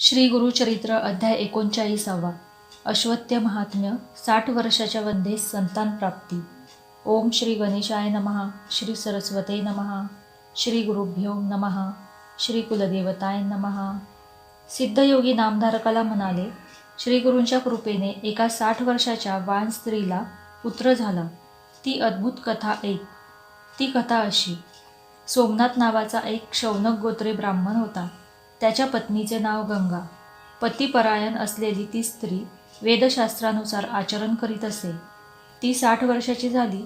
श्री गुरुचरित्र अध्याय 39. अश्वत्थ महात्म्य. 60 वर्षाच्या वंदेस संतान प्राप्ती. ओम श्री गणेशाय नमः. श्री सरस्वते नमः. श्री गुरुभ्यो नमः. श्री कुलदेवताय नमः. सिद्धयोगी नामधारकाला म्हणाले, श्री गुरूंच्या कृपेने एका 60 वर्षाच्या वान स्त्रीला पुत्र झाला. ती अद्भुत कथा ऐक. ती कथा अशी: सोमनाथ नावाचा एक शौनक गोत्रे ब्राह्मण होता. त्याच्या पत्नीचे नाव गंगा. पतिपरायण असलेली ती स्त्री वेदशास्त्रानुसार आचरण करीत असे. ती 60 वर्षाची झाली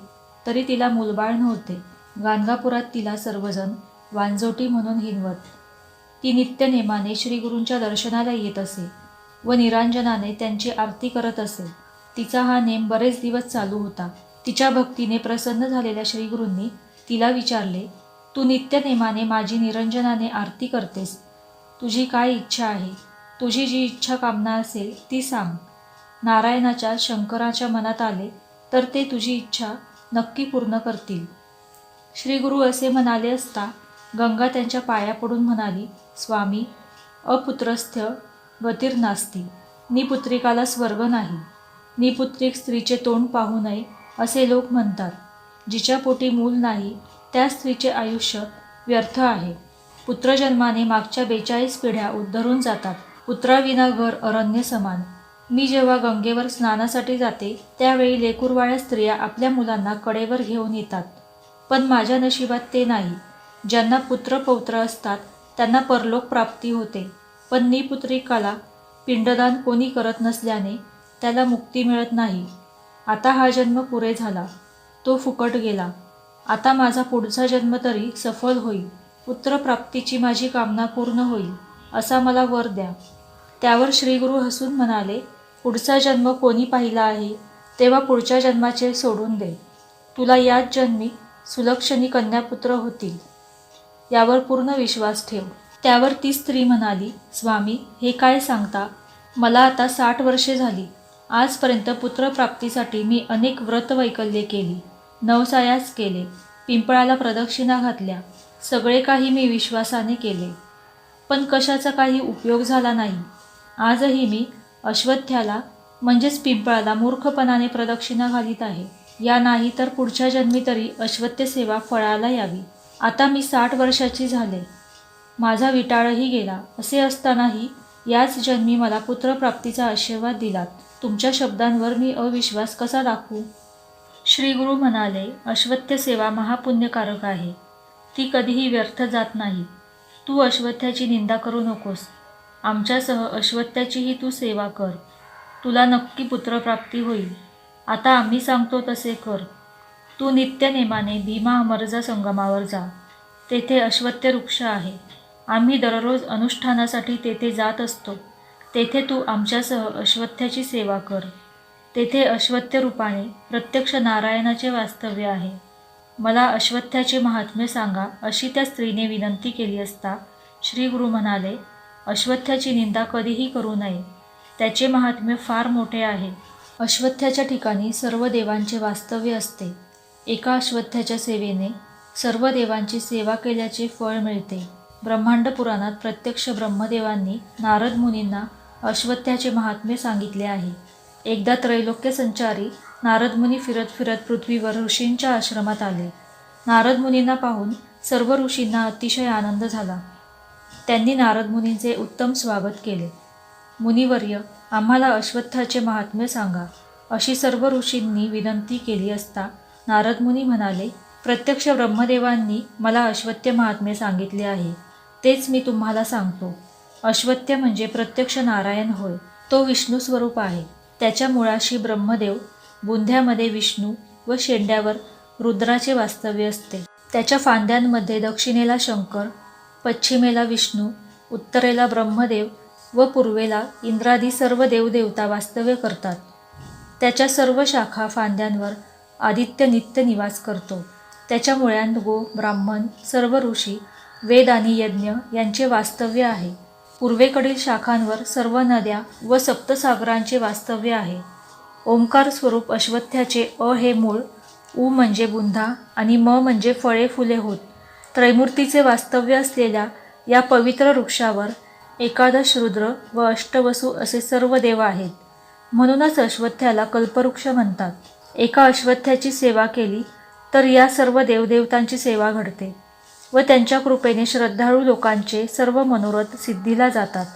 तरी तिला मूलबाळ नव्हते. गाणगापुरात तिला सर्वजण वांजोटी म्हणून हिनवत. ती नित्यनेमाने श्रीगुरूंच्या दर्शनाला येत असे व निरांजनाने त्यांची आरती करत असे. तिचा हा नेम बरेच दिवस चालू होता. तिच्या भक्तीने प्रसन्न झालेल्या श्रीगुरूंनी तिला विचारले, तू नित्यनेमाने माझी निरंजनाने आरती करतेस, तुझी काय इच्छा आहे? तुझी जी इच्छा कामना असेल ती सांग. नारायणाच्या शंकराच्या मनात आले तर ते तुझी इच्छा नक्की पूर्ण करतील. श्रीगुरू असे म्हणाले असता गंगा त्यांच्या पाया पडून म्हणाली, स्वामी, अपुत्रस्थ्य गतिर्नास्ती. निपुत्रिकाला स्वर्ग नाही. निपुत्रिक स्त्रीचे तोंड पाहू नये असे लोक म्हणतात. जिच्या पोटी मूल नाही त्या स्त्रीचे आयुष्य व्यर्थ आहे. पुत्रजन्माने मागच्या 42 पिढ्या उद्धरून जातात. पुत्राविना घर अरण्य समान. मी जेव्हा गंगेवर स्नानासाठी जाते त्यावेळी लेकूरवाळ्या स्त्रिया आपल्या मुलांना कडेवर घेऊन येतात. पण माझ्या नशिबात ते नाही. ज्यांना पुत्रपौत्र असतात त्यांना परलोक प्राप्ती होते. पण निपुत्रिकाला पिंडदान कोणी करत नसल्याने त्याला मुक्ती मिळत नाही. आता हा जन्म पुरे झाला, तो फुकट गेला. आता माझा पुढचा जन्म तरी सफल होईल. पुत्रप्राप्तीची माझी कामना पूर्ण होईल असा मला वर द्या. त्यावर श्रीगुरू हसून म्हणाले, पुढचा जन्म कोणी पाहिला आहे तेव्हा पुढच्या जन्माचे सोडून दे. तुला याच जन्मी सुलक्षणी कन्यापुत्र होतील यावर पूर्ण विश्वास ठेव. त्यावर ती स्त्री म्हणाली, स्वामी, हे काय सांगता? मला आता 60 वर्षे झाली. आजपर्यंत पुत्रप्राप्तीसाठी मी अनेक व्रतवैकल्ये केली, नवसायास केले, पिंपळाला प्रदक्षिणा घातल्या, सगळे काही मी विश्वासाने केले, पण कशाचा काही उपयोग झाला नाही. आजही मी अश्वत्थ्याला म्हणजेच पिंपळाला मूर्खपणाने प्रदक्षिणा घालीत आहे. या नाही तर पुढच्या जन्मी तरी अश्वत्थ सेवा फळाला यावी. आता मी 60 वर्षाची झाले, माझा विटाळही गेला. असे असतानाही याच जन्मी मला पुत्रप्राप्तीचा आशीर्वाद दिलात. तुमच्या शब्दांवर मी अविश्वास कसा दाखवू? श्रीगुरू म्हणाले, अश्वत्थ सेवा महापुण्यकारक आहे. ती कधीही व्यर्थ जात नाही. तू अश्वत्थ्याची निंदा करू नकोस. आमच्यासह अश्वत्थ्याचीही तू सेवा कर. तुला नक्की पुत्रप्राप्ती होईल. आता आम्ही सांगतो तसे कर. तू नित्यनेमाने भीमा अमरजा संगमावर जा. तेथे अश्वत्थ वृक्ष आहे. आम्ही दररोज अनुष्ठानासाठी तेथे जात असतो. तेथे तू आमच्यासह अश्वत्थ्याची सेवा कर. तेथे अश्वत्थ रूपाने प्रत्यक्ष नारायणाचे वास्तव्य आहे. मला अश्वत्थ्याचे महात्म्य सांगा अशी त्या स्त्रीने विनंती केली असता श्रीगुरू म्हणाले, अश्वत्थ्याची निंदा कधीही करू नये. त्याचे महात्म्य फार मोठे आहे. अश्वत्थ्याच्या ठिकाणी सर्व देवांचे वास्तव्य असते. एका अश्वत्थ्याच्या सेवेने सर्व देवांची सेवा केल्याचे फळ मिळते. ब्रह्मांड पुराणात प्रत्यक्ष ब्रह्मदेवांनी नारद मुनींना अश्वत्थ्याचे महात्म्य सांगितले आहे. एकदा त्रैलोक्य संचारी नारद मुनी फिरत फिरत पृथ्वीवर ऋषींच्या आश्रमात आले. नारद मुनींना पाहून सर्व ऋषींना अतिशय आनंद झाला. त्यांनी नारद मुनींचे उत्तम स्वागत केले. मुनिवर्य, आम्हाला अश्वत्थाचे महात्म्य सांगा अशी सर्व ऋषींनी विनंती केली असता नारद मुनी म्हणाले, प्रत्यक्ष ब्रह्मदेवांनी मला अश्वत्थ महात्म्य सांगितले आहे, तेच मी तुम्हाला सांगतो. अश्वत्थ म्हणजे प्रत्यक्ष नारायण होय. तो विष्णू स्वरूप आहे. त्याच्या मुळाशी ब्रह्मदेव, बुंध्यामध्ये विष्णू व शेंड्यावर रुद्राचे वास्तव्य असते. त्याच्या फांद्यांमध्ये दक्षिणेला शंकर, पश्चिमेला विष्णू, उत्तरेला ब्रह्मदेव व पूर्वेला इंद्रादी सर्व देवदेवता वास्तव्य करतात. त्याच्या सर्व शाखा फांद्यांवर आदित्य नित्य निवास करतो. त्याच्या मुळ्यांत गो, ब्राह्मण, सर्व ऋषी, वेद आणि यज्ञ यांचे वास्तव्य आहे. पूर्वेकडील शाखांवर सर्व नद्या व सप्तसागरांचे वास्तव्य आहे. ओंकार स्वरूप अश्वत्थ्याचे अ हे मूळ, उ म्हणजे बुंधा आणि म म्हणजे फळे फुले होत. त्रैमूर्तीचे वास्तव्य असलेल्या या पवित्र वृक्षावर एकादश रुद्र व अष्टवसू असे सर्व देव आहेत. म्हणूनच अश्वत्थ्याला कल्पवृक्ष म्हणतात. एका अश्वत्थ्याची सेवा केली तर या सर्व देवदेवतांची सेवा घडते व त्यांच्या कृपेने श्रद्धाळू लोकांचे सर्व मनोरथ सिद्धीला जातात.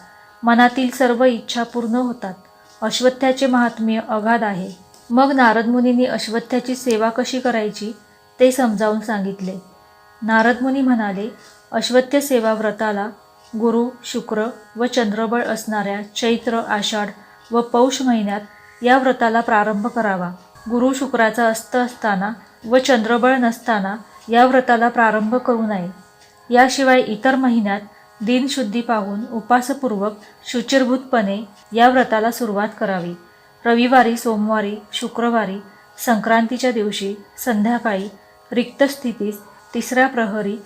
मनातील सर्व इच्छा पूर्ण होतात. अश्वत्थ्याचे महात्म्य अगाध आहे. मग नारद मुनींनी अश्वत्थ्याची सेवा कशी करायची ते समजावून सांगितले. नारद मुनी म्हणाले, अश्वत्थ सेवा व्रताला गुरु, शुक्र व चंद्रबळ असणाऱ्या चैत्र, आषाढ व पौष महिन्यात या व्रताला प्रारंभ करावा. गुरु शुक्राचा अस्त असताना व चंद्रबळ नसताना या व्रताला प्रारंभ करू नये. याशिवाय इतर महिन्यात दिनशुद्धी पाहून उपासपूर्वक शुचिर्भूतपणे या व्रताला सुरुवात करावी. रविवारी, सोमवारी, शुक्रवारी, संक्रांतीच्या दिवशी, संध्याकाळी, रिक्त स्थितीस, तिसऱ्या प्रहरी,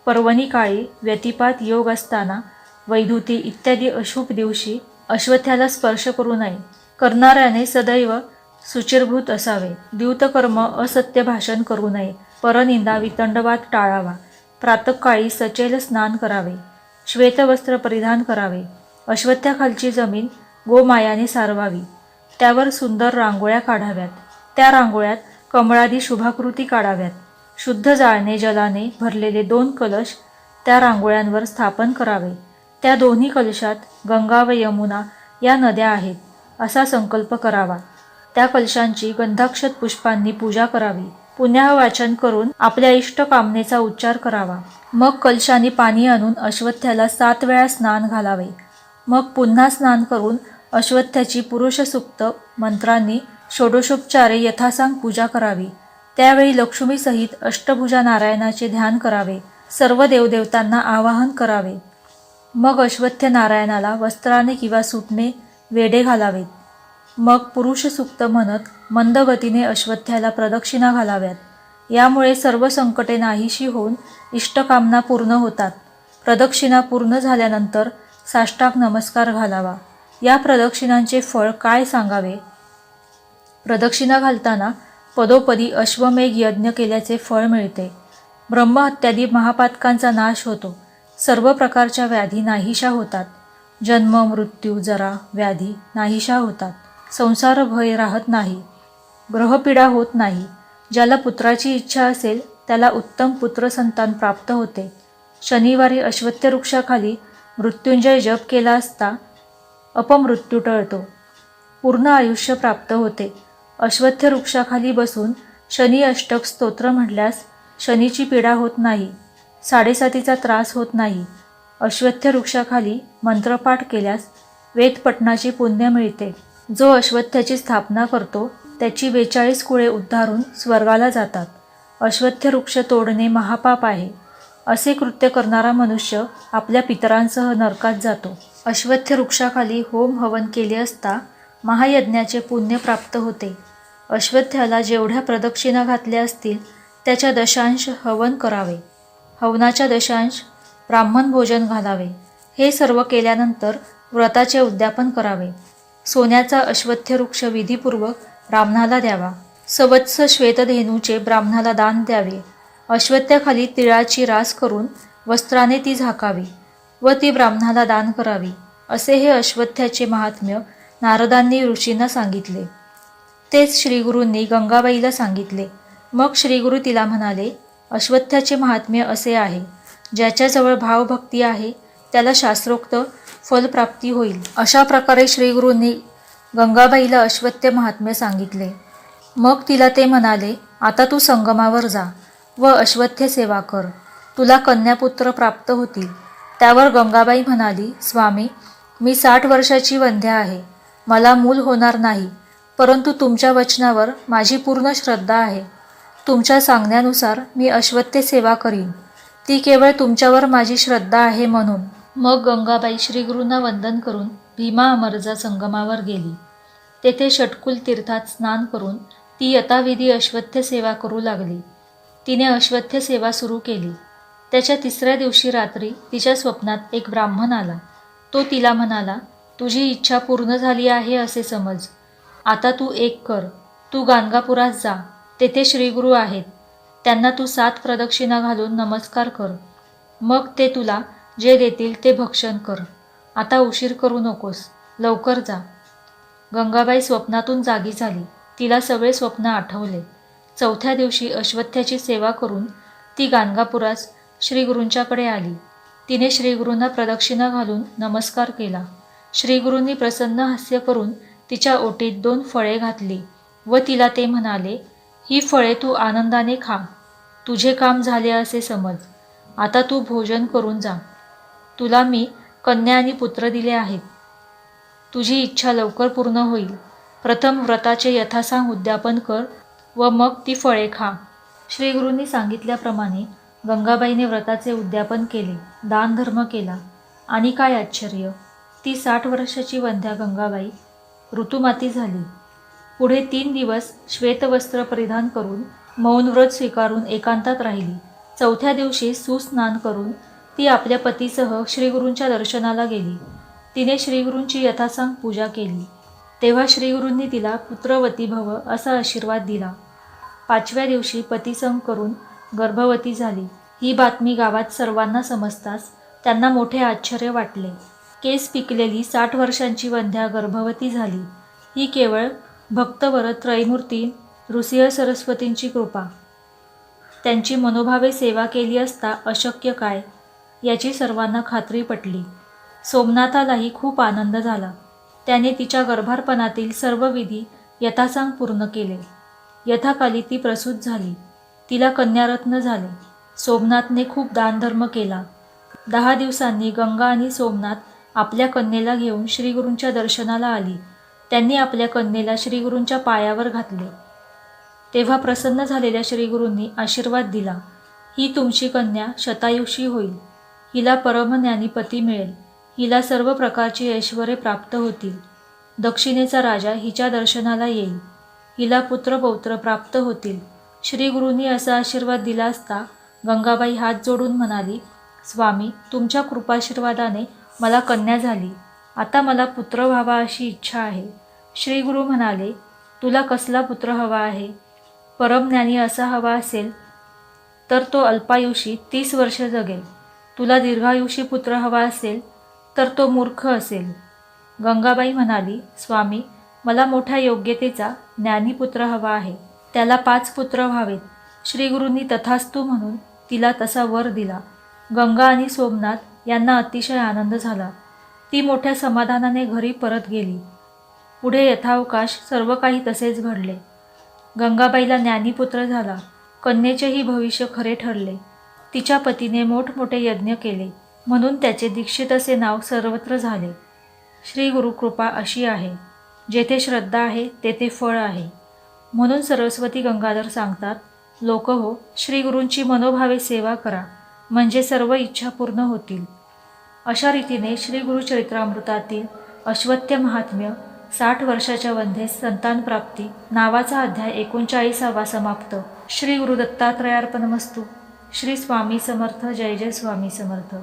पर्वणी काळी, व्यतिपात योग असताना, वैधूती इत्यादी अशुभ दिवशी अश्वत्थ्याला स्पर्श करू नये. करणाऱ्याने सदैव शुचिर्भूत असावे. द्यूतकर्म, असत्य भाषण करू नये. परनिंदा, वितंडवाद टाळावा. प्रातःकाळी सचेल स्नान करावे. श्वेतवस्त्र परिधान करावे. अश्वत्थ्याखालची जमीन गोमायाने सारवावी. त्यावर सुंदर रांगोळ्या काढाव्यात. त्या रांगोळ्यात कमळादी शुभाकृती काढाव्यात. शुद्ध जाळणे जलाने भरलेले 2 कलश त्या रांगोळ्यांवर स्थापन करावे. त्या दोन्ही कलशात गंगा व यमुना या नद्या आहेत असा संकल्प करावा. त्या कलशांची गंधाक्षत पुष्पांनी पूजा करावी. पुण्य वाचन करून आपल्या इष्ट कामनेचा उच्चार करावा. मग कलशांनी पाणी आणून अश्वत्थ्याला 7 वेळा स्नान घालावे. मग पुन्हा स्नान करून अश्वत्थ्याची पुरुष सूक्त मंत्रांनी षोडशोपचारे यथासांग पूजा करावी. त्यावेळी लक्ष्मीसहित अष्टभुजा नारायणाचे ध्यान करावे. सर्व देवदेवतांना आवाहन करावे. मग अश्वत्थ नारायणाला वस्त्राने किंवा सूटने वेढे घालावेत. मग पुरुष सूक्त म्हणत मंदगतीने अश्वत्थ्याला प्रदक्षिणा घालाव्यात. यामुळे सर्व संकटे नाहीशी होऊन इष्टकामना पूर्ण होतात. प्रदक्षिणा पूर्ण झाल्यानंतर साष्टांग नमस्कार घालावा. या प्रदक्षिणांचे फळ काय सांगावे. प्रदक्षिणा घालताना पदोपदी अश्वमेघ यज्ञ केल्याचे फळ मिळते. ब्रह्महत्यादी महापातकांचा नाश होतो. सर्व प्रकारच्या व्याधी नाहीशा होतात. जन्म, मृत्यू, जरा, व्याधी नाहीशा होतात. संसार भय राहत नाही. ग्रहपीडा होत नाही. ज्याला पुत्राची इच्छा असेल त्याला उत्तम पुत्रसंतान प्राप्त होते. शनिवारी अश्वत्थ वृक्षाखाली मृत्युंजय जप केला असता अपमृत्यू टळतो. पूर्ण आयुष्य प्राप्त होते. अश्वत्थ वृक्षाखाली बसून शनी अष्टक स्तोत्र म्हटल्यास शनीची पीडा होत नाही. 7.5चा त्रास होत नाही. अश्वत्थ वृक्षाखाली मंत्रपाठ केल्यास वेदपठणाची पुण्य मिळते. जो अश्वत्थ्याची स्थापना करतो त्याची 42 कुळे उद्धारून स्वर्गाला जातात. अश्वत्थ वृक्ष तोडणे महापाप आहे. असे कृत्य करणारा मनुष्य आपल्या पितरांसह नरकात जातो. अश्वत्थ वृक्षाखाली होम हवन केले असता महायज्ञाचे पुण्य प्राप्त होते. अश्वत्थ्याला जेवढ्या प्रदक्षिणा घातल्या असतील त्याच्या दशांश हवन करावे. हवनाच्या दशांश ब्राह्मण भोजन घालावे. हे सर्व केल्यानंतर व्रताचे उद्यापन करावे. सोन्याचा अश्वत्थ वृक्ष विधीपूर्वक ब्राह्मणाला द्यावा. सवत्स श्वेतधेनूचे ब्राह्मणाला दान द्यावे. अश्वत्थ्याखाली तिळाची रास करून वस्त्राने ती झाकावी व ती ब्राह्मणाला दान करावी. असे हे अश्वत्थ्याचे महात्म्य नारदांनी ऋषींना सांगितले. तेच श्रीगुरूंनी गंगाबाईला सांगितले. मग श्रीगुरू तिला म्हणाले, अश्वत्थ्याचे महात्म्य असे आहे, ज्याच्याजवळ भावभक्ती आहे त्याला शास्त्रोक्त फलप्राप्ती होईल. अशा प्रकारे श्रीगुरूंनी गंगाबाईला अश्वत्थ महात्म्य सांगितले. मग तिला ते म्हणाले, आता तू संगमावर जा व अश्वत्थ सेवा कर. तुला कन्यापुत्र प्राप्त होतील. त्यावर गंगाबाई म्हणाली, स्वामी, मी 60 वर्षाची वंध्या आहे. मला मूल होणार नाही, परंतु तुमच्या वचनावर माझी पूर्ण श्रद्धा आहे. तुमच्या सांगण्यानुसार मी अश्वत्थ सेवा करीन. ती केवळ तुमच्यावर माझी श्रद्धा आहे म्हणून. मग गंगाबाई श्रीगुरूंना वंदन करून भीमा अमरजा संगमावर गेली. तेथे षटकुल तीर्थात स्नान करून ती यथाविधी अश्वत्थ सेवा करू लागली. तिने अश्वत्थ सेवा सुरू केली. त्याच्या 3ऱ्या दिवशी रात्री तिच्या स्वप्नात एक ब्राह्मण आला. तो तिला म्हणाला, तुझी इच्छा पूर्ण झाली आहे असे समज. आता तू एक कर. तू गाणगापुरात जा. तेथे श्रीगुरू आहेत. त्यांना तू 7 प्रदक्षिणा घालून नमस्कार कर. मग ते तुला जे देतील ते भक्षण कर. आता उशीर करू नकोस, लवकर जा. गंगाबाई स्वप्नातून जागी झाली. तिला सगळे स्वप्न आठवले. चौथ्या दिवशी अश्वत्थाची सेवा करून ती गाणगापुरास श्रीगुरूंच्याकडे आली. तिने श्रीगुरूंना प्रदक्षिणा घालून नमस्कार केला. श्रीगुरूंनी प्रसन्न हास्य करून तिच्या ओटीत 2 फळे घातली व तिला ते म्हणाले, ही फळे तू आनंदाने खा. तुझे काम झाले असे समज. आता तू भोजन करून जा. तुला मी कन्या आणि पुत्र दिले आहेत. तुझी इच्छा लवकर पूर्ण होईल. प्रथम व्रताचे यथासांग उद्यापन कर व मग ती फळे खा. श्रीगुरूंनी सांगितल्याप्रमाणे गंगाबाईने व्रताचे उद्यापन केले, दानधर्म केला. आणि काय आश्चर्य, ती 60 वर्षाची वंध्या गंगाबाई ऋतुमाती झाली. पुढे 3 दिवस श्वेतवस्त्र परिधान करून मौन व्रत स्वीकारून एकांतात राहिली. चौथ्या दिवशी सुस्नान करून ती आपल्या पतीसह श्रीगुरूंच्या दर्शनाला गेली. तिने श्रीगुरूंची यथासांग पूजा केली. तेव्हा श्रीगुरूंनी तिला पुत्रवती भव असा आशीर्वाद दिला. 5व्या दिवशी पतिसंग करून गर्भवती झाली. ही बातमी गावात सर्वांना समजताच त्यांना मोठे आश्चर्य वाटले. केस पिकलेली 60 वर्षांची वंध्या गर्भवती झाली. ही केवळ भक्तवर त्रयमूर्ती नृसिंह सरस्वतींची कृपा. त्यांची मनोभावे सेवा केली असता अशक्य काय, याची सर्वांना खात्री पटली. सोमनाथालाही खूप आनंद झाला. त्याने तिच्या गर्भारपणातील सर्व विधी यथासांग पूर्ण केले. यथाकाली ती प्रसूत झाली. तिला कन्यारत्न झाले. सोमनाथने खूप दानधर्म केला. 10 दिवसांनी गंगा आणि सोमनाथ आपल्या कन्येला घेऊन श्रीगुरूंच्या दर्शनाला आली. त्यांनी आपल्या कन्येला श्रीगुरूंच्या पायावर घातले. तेव्हा प्रसन्न झालेल्या श्रीगुरूंनी आशीर्वाद दिला, ही तुमची कन्या शतायुषी होईल. हिला परमज्ञानी पती मिळेल. हिला सर्व प्रकारची ऐश्वर्ये प्राप्त होतील. दक्षिणेचा राजा हिच्या दर्शनाला येईल. हिला पुत्रपौत्र प्राप्त होतील. श्रीगुरूंनी असा आशीर्वाद दिला असता गंगाबाई हात जोडून म्हणाली, स्वामी, तुमच्या कृपाशीर्वादाने मला कन्या झाली. आता मला पुत्र व्हावा अशी इच्छा आहे. श्रीगुरू म्हणाले, तुला कसला पुत्र हवा आहे? परमज्ञानी असा हवा असेल तर तो अल्पायुषी 30 वर्ष जगेल. तुला दीर्घायुषी पुत्र हवा असेल तर तो मूर्ख असेल. गंगाबाई म्हणाली, स्वामी, मला मोठ्या योग्यतेचा ज्ञानी पुत्र हवा आहे. त्याला 5 पुत्र व्हावेत. श्रीगुरूंनी तथास्तु म्हणून तिला तसा वर दिला. गंगा आणि सोमनाथ यांना अतिशय आनंद झाला. ती मोठ्या समाधानाने घरी परत गेली. पुढे यथावकाश सर्व काही तसेच घडले. गंगाबाईला ज्ञानीपुत्र झाला. कन्येचेही भविष्य खरे ठरले. तिच्या पतीने मोठमोठे यज्ञ केले म्हणून त्याचे दीक्षित असे नाव सर्वत्र झाले. श्री गुरुकृपा अशी आहे, जेथे श्रद्धा आहे तेथे फळ आहे. म्हणून सरस्वती गंगाधर सांगतात, लोक हो, श्री गुरूंची मनोभावे सेवा करा, म्हणजे सर्व इच्छा पूर्ण होतील. अशा रीतीने श्री गुरुचरित्रामृतातील अश्वत्थ महात्म्य 60 वर्षाच्या वंध्येस संतान प्राप्ती नावाचा अध्याय 39वा समाप्त. श्री गुरु दत्तात्रयार्पणमस्तु. श्री स्वामी समर्थ. जय जय स्वामी समर्थ.